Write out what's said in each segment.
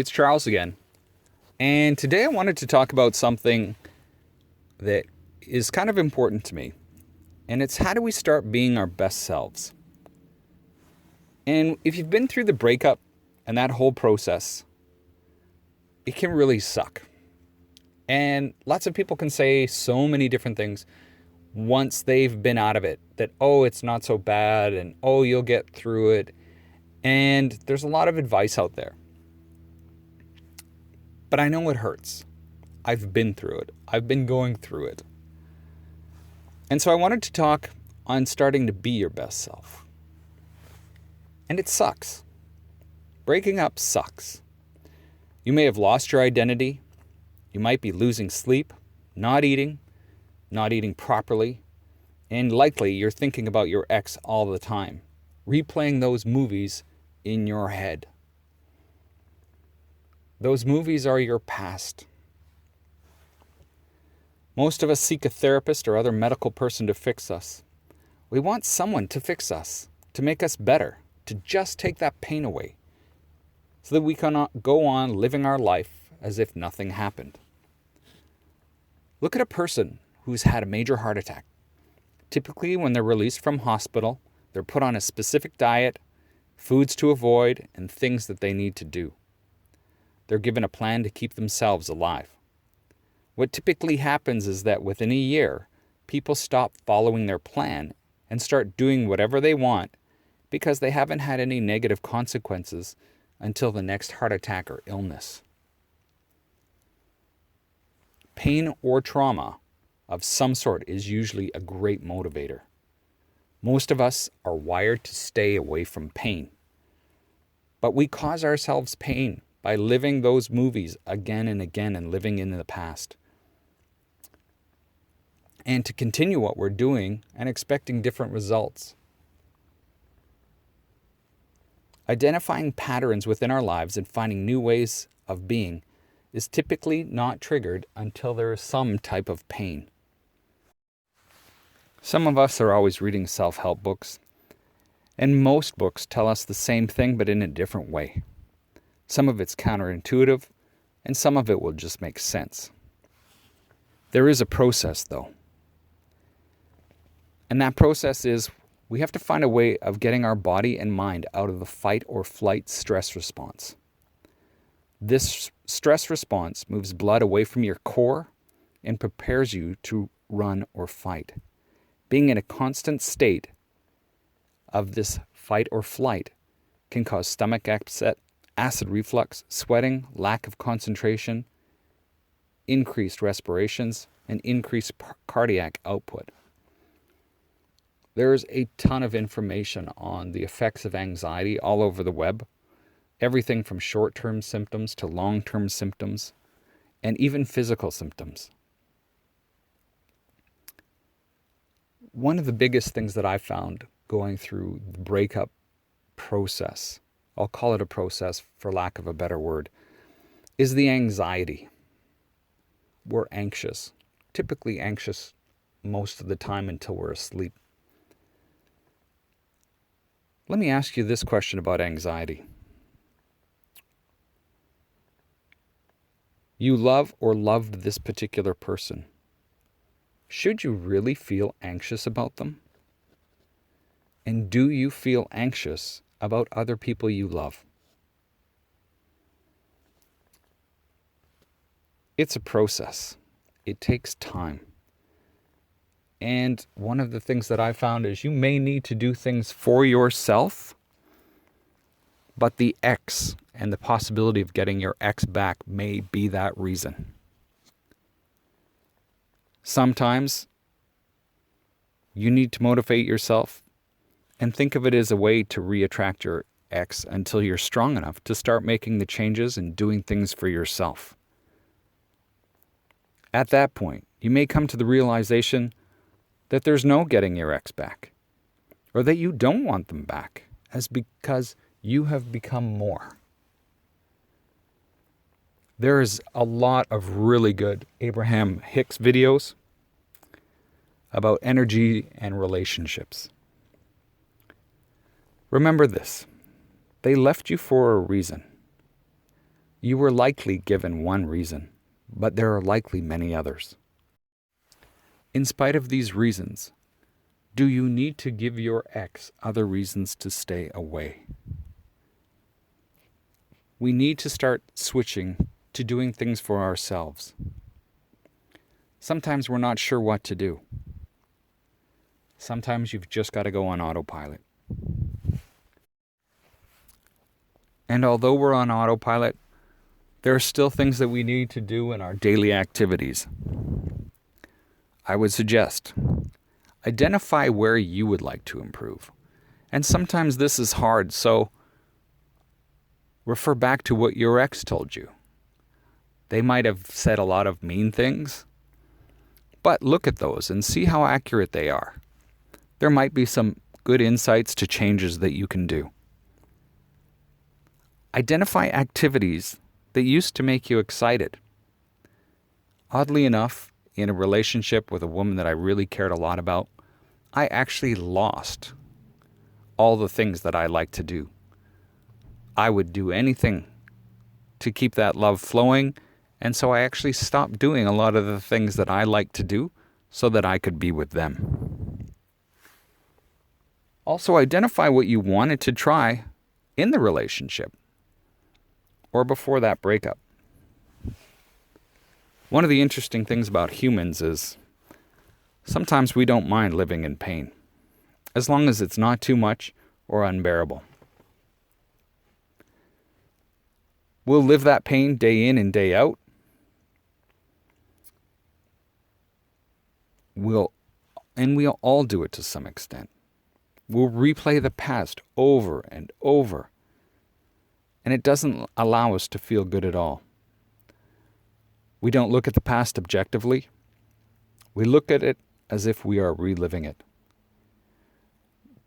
It's Charles again. And today I wanted to talk about something that is kind of important to me. And it's how do we start being our best selves? And if you've been through the breakup and that whole process, it can really suck. And lots of people can say so many different things once they've been out of it. That, oh, it's not so bad, and oh, you'll get through it. And there's a lot of advice out there. But I know it hurts. I've been through it. I've been going through it. And so I wanted to talk on starting to be your best self. And it sucks. Breaking up sucks. You may have lost your identity. You might be losing sleep, not eating properly, and likely you're thinking about your ex all the time, replaying those movies in your head. Those movies are your past. Most of us seek a therapist or other medical person to fix us. We want someone to fix us, to make us better, to just take that pain away, so that we can go on living our life as if nothing happened. Look at a person who's had a major heart attack. Typically, when they're released from hospital, they're put on a specific diet, foods to avoid, and things that they need to do. They're given a plan to keep themselves alive. What typically happens is that within a year, people stop following their plan and start doing whatever they want because they haven't had any negative consequences until the next heart attack or illness. Pain or trauma of some sort is usually a great motivator. Most of us are wired to stay away from pain, but we cause ourselves pain by living those movies again and again and living in the past. And to continue what we're doing and expecting different results. Identifying patterns within our lives and finding new ways of being is typically not triggered until there is some type of pain. Some of us are always reading self-help books, and most books tell us the same thing but in a different way. Some of it's counterintuitive, and some of it will just make sense. There is a process, though. And that process is we have to find a way of getting our body and mind out of the fight or flight stress response. This stress response moves blood away from your core and prepares you to run or fight. Being in a constant state of this fight or flight can cause stomach upset, acid reflux, sweating, lack of concentration, increased respirations, and increased cardiac output. There's a ton of information on the effects of anxiety all over the web. Everything from short-term symptoms to long-term symptoms, and even physical symptoms. One of the biggest things that I found going through the breakup process, I'll call it a process for lack of a better word, is the anxiety. We're anxious, typically anxious most of the time until we're asleep. Let me ask you this question about anxiety. You love or loved this particular person. Should you really feel anxious about them? And do you feel anxious about other people you love? It's a process. It takes time. And one of the things that I found is you may need to do things for yourself, but the ex and the possibility of getting your ex back may be that reason. Sometimes you need to motivate yourself and think of it as a way to reattract your ex until you're strong enough to start making the changes and doing things for yourself. At that point, you may come to the realization that there's no getting your ex back, or that you don't want them back, as because you have become more. There is a lot of really good Abraham Hicks videos about energy and relationships. Remember this, they left you for a reason. You were likely given one reason, but there are likely many others. In spite of these reasons, do you need to give your ex other reasons to stay away? We need to start switching to doing things for ourselves. Sometimes we're not sure what to do. Sometimes you've just got to go on autopilot. And although we're on autopilot, there are still things that we need to do in our daily activities. I would suggest identify where you would like to improve. And sometimes this is hard, so refer back to what your ex told you. They might have said a lot of mean things, but look at those and see how accurate they are. There might be some good insights to changes that you can do. Identify activities that used to make you excited. Oddly enough, in a relationship with a woman that I really cared a lot about, I actually lost all the things that I like to do. I would do anything to keep that love flowing, and so I actually stopped doing a lot of the things that I like to do so that I could be with them. Also, identify what you wanted to try in the relationship or before that breakup. One of the interesting things about humans is sometimes we don't mind living in pain, as long as it's not too much or unbearable. We'll live that pain day in and day out. We'll all do it to some extent. We'll replay the past over and over, and it doesn't allow us to feel good at all. We don't look at the past objectively. We look at it as if we are reliving it.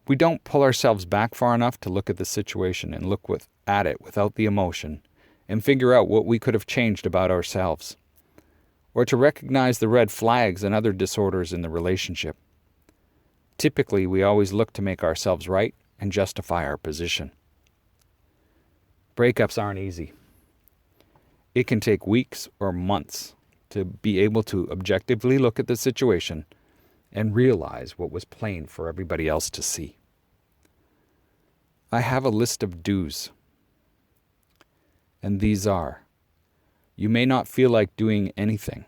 We don't pull ourselves back far enough to look at the situation and look at it without the emotion and figure out what we could have changed about ourselves, or to recognize the red flags and other disorders in the relationship. Typically, we always look to make ourselves right and justify our position. Breakups aren't easy. It can take weeks or months to be able to objectively look at the situation and realize what was plain for everybody else to see. I have a list of do's. And these are: you may not feel like doing anything.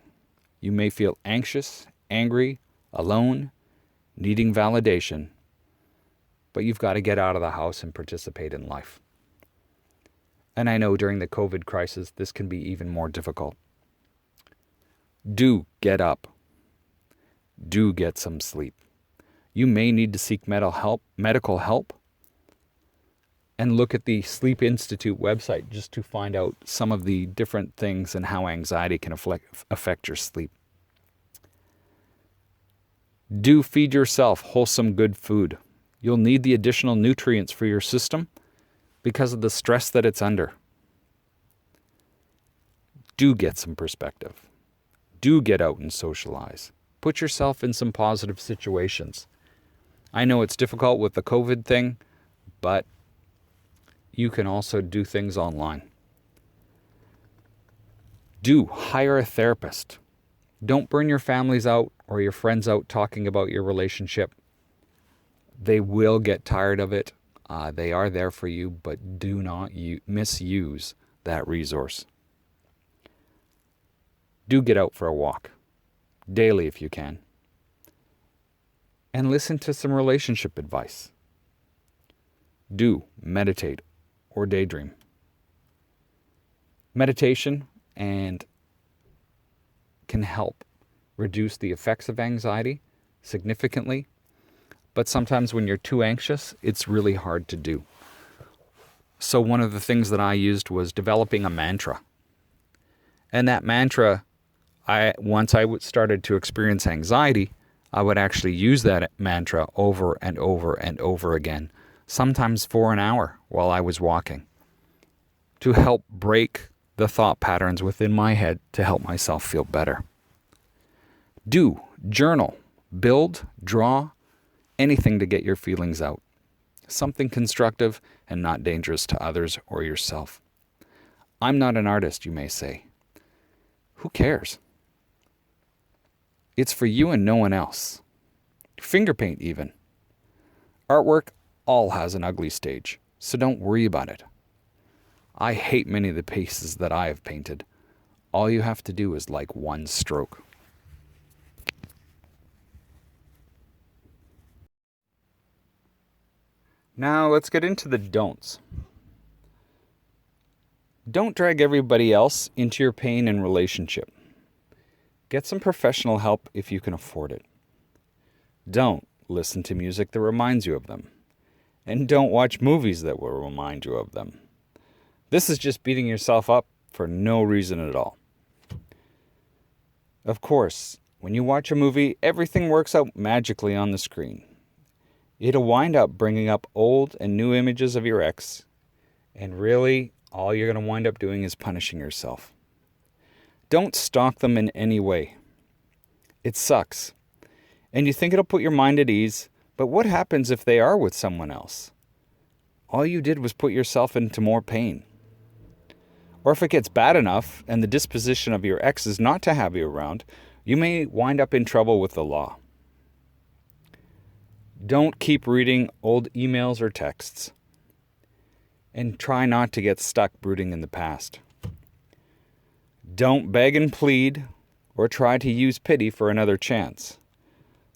You may feel anxious, angry, alone, needing validation, but you've got to get out of the house and participate in life. And I know during the COVID crisis, this can be even more difficult. Do get up. Do get some sleep. You may need to seek medical help, and look at the Sleep Institute website just to find out some of the different things and how anxiety can affect your sleep. Do feed yourself wholesome, good food. You'll need the additional nutrients for your system because of the stress that it's under. Do get some perspective. Do get out and socialize. Put yourself in some positive situations. I know it's difficult with the COVID thing, but you can also do things online. Do hire a therapist. Don't burn your families out or your friends out talking about your relationship. They will get tired of it. They are there for you, but do not misuse that resource. Do get out for a walk, daily if you can. And listen to some relationship advice. Do meditate or daydream. Meditation can help reduce the effects of anxiety significantly, but sometimes when you're too anxious, it's really hard to do. So one of the things that I used was developing a mantra. And that mantra, once I started to experience anxiety, I would actually use that mantra over and over and over again, sometimes for an hour while I was walking, to help break the thought patterns within my head to help myself feel better. Do journal, build, draw, anything to get your feelings out. Something constructive and not dangerous to others or yourself. I'm not an artist, you may say. Who cares? It's for you and no one else. Finger paint even. Artwork all has an ugly stage, so don't worry about it. I hate many of the pieces that I have painted. All you have to do is like one stroke. Now let's get into the don'ts. Don't drag everybody else into your pain and relationship. Get some professional help if you can afford it. Don't listen to music that reminds you of them. And don't watch movies that will remind you of them. This is just beating yourself up for no reason at all. Of course, when you watch a movie, everything works out magically on the screen. It'll wind up bringing up old and new images of your ex, and really, all you're going to wind up doing is punishing yourself. Don't stalk them in any way. It sucks. And you think it'll put your mind at ease, but what happens if they are with someone else? All you did was put yourself into more pain. Or if it gets bad enough and the disposition of your ex is not to have you around, you may wind up in trouble with the law. Don't keep reading old emails or texts. And try not to get stuck brooding in the past. Don't beg and plead or try to use pity for another chance.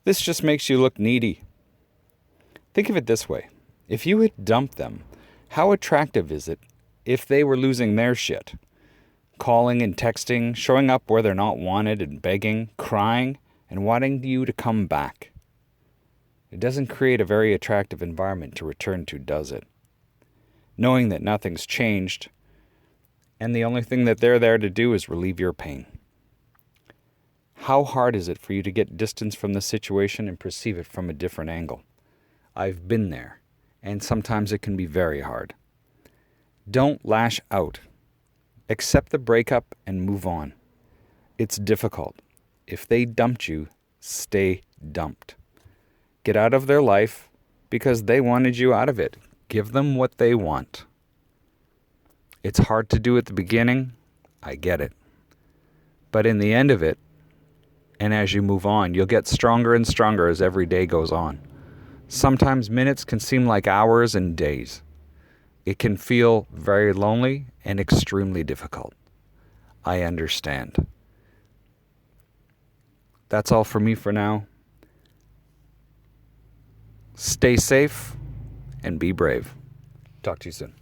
This just makes you look needy. Think of it this way. If you had dumped them, how attractive is it if they were losing their shit? Calling and texting, showing up where they're not wanted and begging, crying, and wanting you to come back. It doesn't create a very attractive environment to return to, does it? Knowing that nothing's changed, and the only thing that they're there to do is relieve your pain. How hard is it for you to get distance from the situation and perceive it from a different angle? I've been there, and sometimes it can be very hard. Don't lash out. Accept the breakup and move on. It's difficult. If they dumped you, stay dumped. Get out of their life because they wanted you out of it. Give them what they want. It's hard to do at the beginning. I get it. But in the end of it, and as you move on, you'll get stronger and stronger as every day goes on. Sometimes minutes can seem like hours and days. It can feel very lonely and extremely difficult. I understand. That's all for me for now. Stay safe and be brave. Talk to you soon.